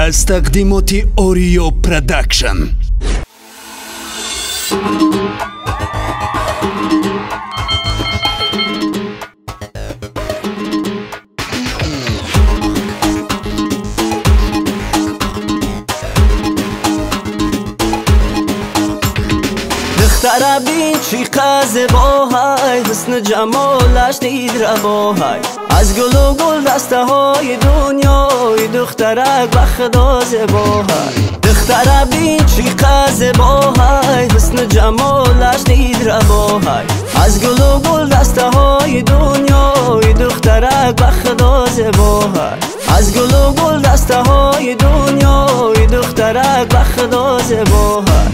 از تقدیمات اوریو پروداکشن. دختر بین چقدر زیباهای، حسن جمالش دید رواهای، از گل و گل دسته های دنیای دخترک به خدا زیباهای. دختر بین چقدر زیباهای، حسن جمالش دید رواهای، از گل و گل دسته های دنیای دخترک به خدا زیباهای، از گل و گل دسته های دنیای دخترک به خدا زیباهای.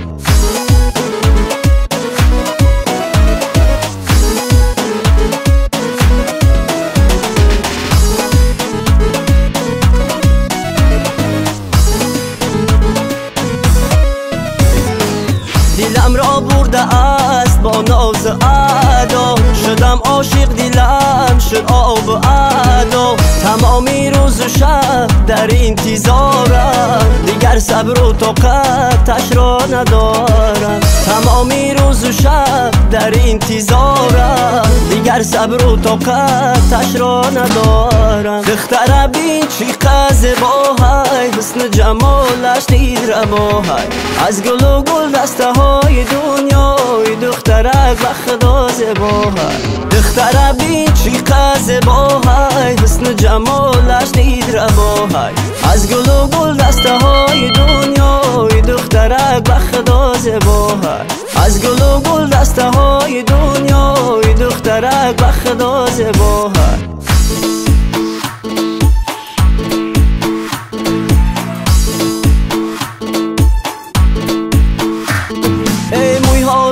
دلم را برده است با ناز ادا، شدم عاشق دلم شد آب ادا، تمامی روز و شب در انتظارم، دیگر صبر و طاقتش را ندارم، تمامی روز و شب در انتظارم، دیگر صبر و طاقتش را ندارم. دختر بین چقدر زیباهای، حسن جمالش دید رواهای، از گل و گل دسته های دنیای دخترک به خدا زیباهای. دختر بین چقدر زیباهای، حسن جمالش دید رواهای، از گل و گل دسته های دنیای دخترک به خدا زیباهای، از گل و گل دسته های دنیای دخترک به خدا زیباهای.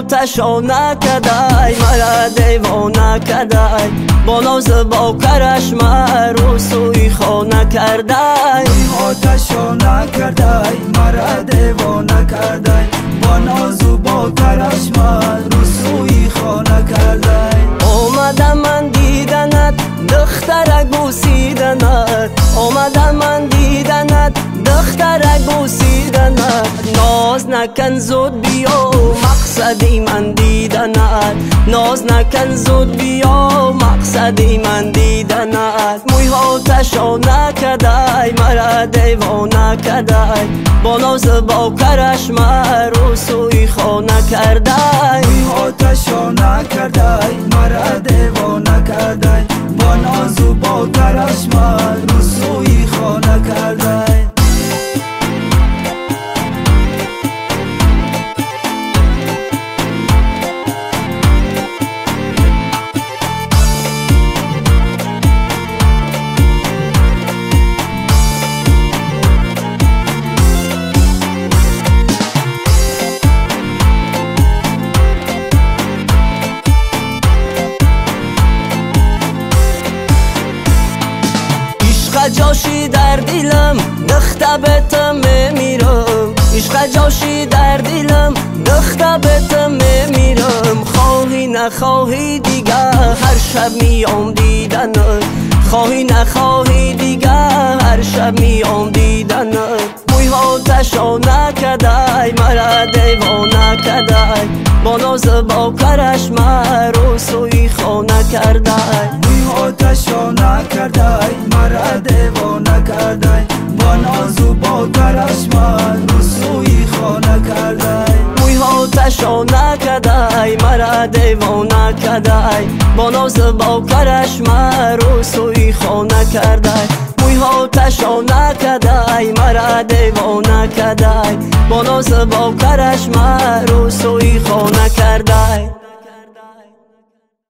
تشانه کدای مرا دیوانه کدای، با ناز با کرشمه رو سوی خانه کردای. تشانه کردای مرا دیوانه کردای، با ناز و با کرشمه رو سوی خانه کردای. آمدم من دیدنت دخترک بوسیدنت، آمدم من دیدنت دخترک بوسیدنت، ناز نکن زود بیا مقصدی من دیدنت، ناز نکن زود بیا مقصدی من دیدنت. موی ها تشانه کدای مرا دیوانه کدای، با ناز با کرشمه رو سوی خانه کردای. موی ها تشانه کردای مرا دیوانه کردای، با ناز و با کرشمه رو سوی خانه کردای. جاشی در دلم دخته بتم میمیرم، عشق جاشی در دلم دخته بتم میمیرم. خواهی نخواهی دیگه هر شب میام دیدنت، خواهی نخواهی دیگه هر شب میام دیدنت. موی ها تشانه کدای مرا دیوانه کدای، با ناز با کرشمه رو سوی خانه کردای. موی ها تشانه کردای مرا دیوانه کردای، با ناز و با کرشمه رو سوی خانه کردای. موی ها تشانه کدای مرا دیوانه کدای، با ناز با کرشمه رو سوی خانه کردای. موی ها تشانه کدای مرا دیوانه کدای، با ناز با کرشمه رو سوی خانه کردای.